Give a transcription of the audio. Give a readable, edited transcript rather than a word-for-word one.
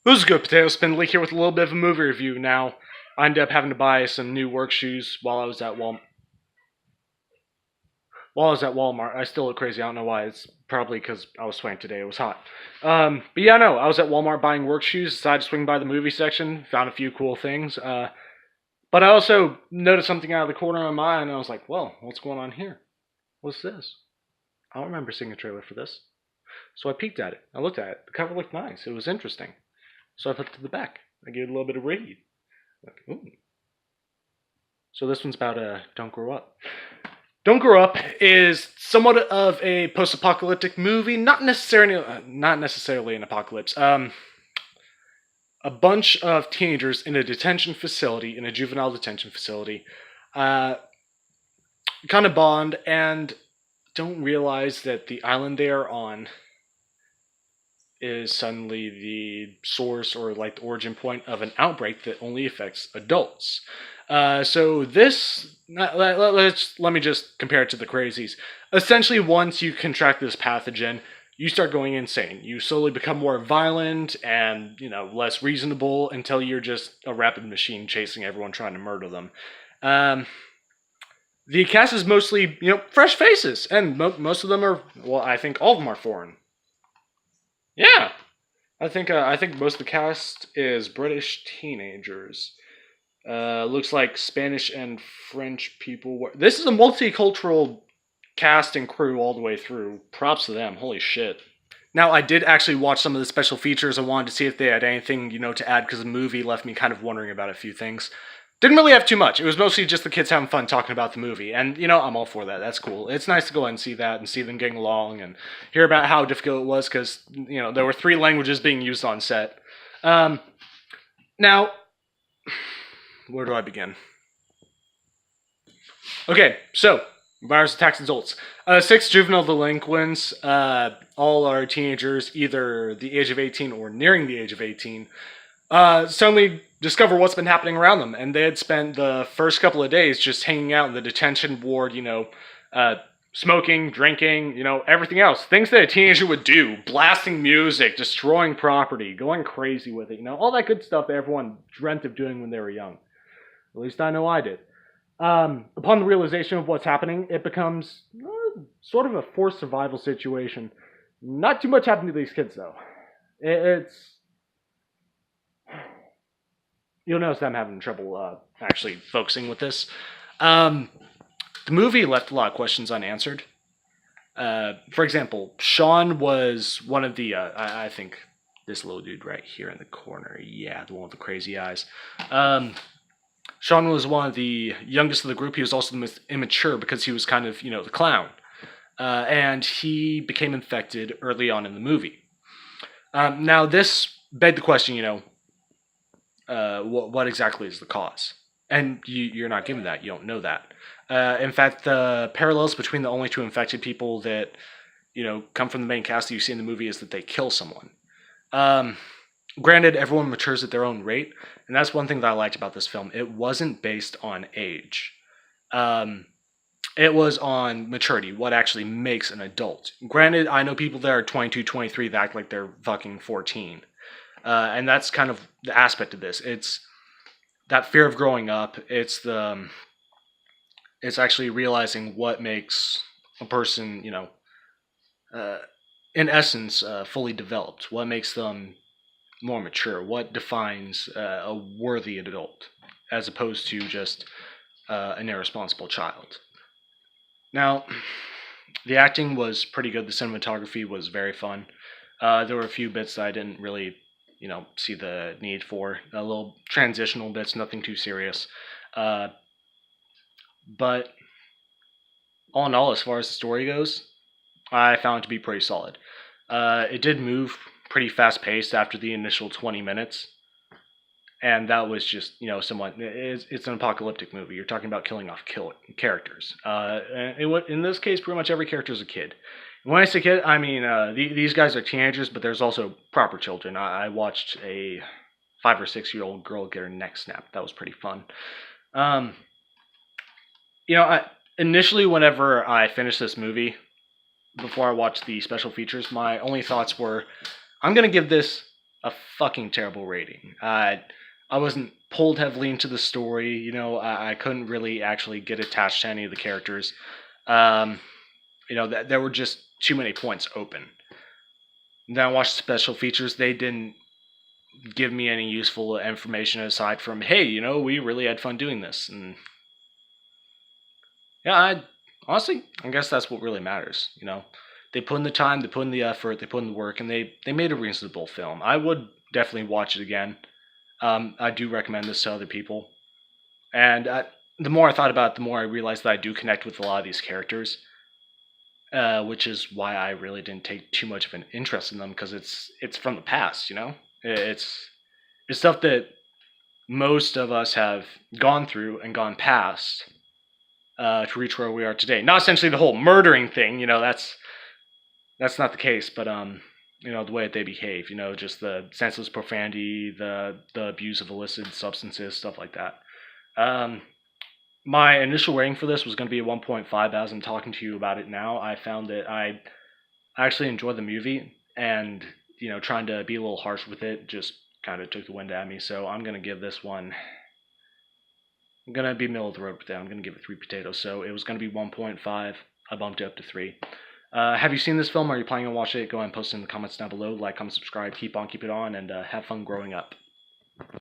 Who's good, Potato Spindly here with a little bit of a movie review. Now, I ended up having to buy some new work shoes while I was at Walmart. I still look crazy. I don't know why. It's probably because I was sweating today. It was hot. But yeah, no, I was at Walmart buying work shoes. Decided to swing by the movie section. Found a few cool things. But I also noticed something out of the corner of my eye, and I was like, "Well, what's going on here? What's this? I don't remember seeing a trailer for this." So I peeked at it. I looked at it. The cover looked nice. It was interesting. So I flipped to the back. I gave it a little bit of read. Like, ooh. So this one's about Don't Grow Up. Don't Grow Up is somewhat of a post-apocalyptic movie, not necessarily an apocalypse. A bunch of teenagers in a detention facility, in a juvenile detention facility, uh, kind of bond and don't realize that the island they are on is suddenly the source or like the origin point of an outbreak that only affects adults. So this, let me just compare it to the crazies. Essentially, once you contract this pathogen, you start going insane. You slowly become more violent and less reasonable until you're just a rapid machine chasing everyone, trying to murder them. Um, the cast is mostly fresh faces, and most of them are, well, I think all of them are foreign. Yeah, I think most of the cast is British teenagers. Looks like Spanish and French people. This is a multicultural cast and crew all the way through. Props to them. Holy shit. Now, I did actually watch some of the special features. I wanted to see if they had anything, to add because the movie left me kind of wondering about a few things. Didn't really have too much. It was mostly just the kids having fun talking about the movie. And, I'm all for that. That's cool. It's nice to go and see that and see them getting along and hear about how difficult it was because, there were 3 languages being used on set. Now, where do I begin? Okay, so virus attacks adults. 6 juvenile delinquents, all are teenagers, either the age of 18 or nearing the age of 18, suddenly discover what's been happening around them. And they had spent the first couple of days just hanging out in the detention ward, smoking, drinking, everything else. Things that a teenager would do. Blasting music, destroying property, going crazy with it, all that good stuff that everyone dreamt of doing when they were young. At least I know I did. Upon the realization of what's happening, it becomes sort of a forced survival situation. Not too much happened to these kids, though. It's You'll notice that I'm having trouble actually focusing with this. The movie left a lot of questions unanswered. For example, Sean was one of the, I think this little dude right here in the corner. Yeah, the one with the crazy eyes. Sean was one of the youngest of the group. He was also the most immature because he was kind of, the clown. And he became infected early on in the movie. Now, this begged the question, what exactly is the cause? And you're not given that. You don't know that. In fact, the parallels between the only 2 infected people that, come from the main cast that you see in the movie is that they kill someone. Granted, everyone matures at their own rate, and that's one thing that I liked about this film. It wasn't based on age. It was on maturity, what actually makes an adult. Granted, I know people that are 22, 23 that act like they're fucking 14. And that's kind of the aspect of this. It's that fear of growing up. It's actually realizing what makes a person, in essence, fully developed. What makes them more mature? What defines a worthy adult, as opposed to just an irresponsible child? Now, the acting was pretty good. The cinematography was very fun. There were a few bits that I didn't really, see the need for. A little transitional bits, nothing too serious. But all in all, as far as the story goes, I found it to be pretty solid. It did move pretty fast paced after the initial 20 minutes. And that was just, somewhat. It's an apocalyptic movie. You're talking about killing off characters. In this case, pretty much every character is a kid. When I say kid, I mean these guys are teenagers, but there's also proper children. I watched a 5 or 6-year-old girl get her neck snapped. That was pretty fun. Initially, whenever I finished this movie, before I watched the special features, my only thoughts were, I'm gonna give this a fucking terrible rating. I wasn't pulled heavily into the story. I couldn't really actually get attached to any of the characters. Um, there were just too many points open. Then I watched the special features. They didn't give me any useful information aside from, hey, we really had fun doing this. And yeah, honestly, I guess that's what really matters. They put in the time, they put in the effort, they put in the work, and they made a reasonable film. I would definitely watch it again. I do recommend this to other people. And the more I thought about it, the more I realized that I do connect with a lot of these characters, which is why I really didn't take too much of an interest in them, because it's from the past. It's stuff that most of us have gone through and gone past to reach where we are today. Not essentially the whole murdering thing. That's not the case, but the way that they behave. Just the senseless profanity, the abuse of illicit substances, stuff like that. My initial rating for this was going to be a 1.5. As I'm talking to you about it now, I found that I actually enjoyed the movie, and trying to be a little harsh with it just kind of took the wind out of me. So I'm going to give this one. I'm going to be middle of the road with that. I'm going to give it 3 potatoes. So it was going to be 1.5. I bumped it up to 3. Have you seen this film? Are you planning on watching it? Go ahead and post it in the comments down below. Like, comment, subscribe, keep on, keep it on, and have fun growing up.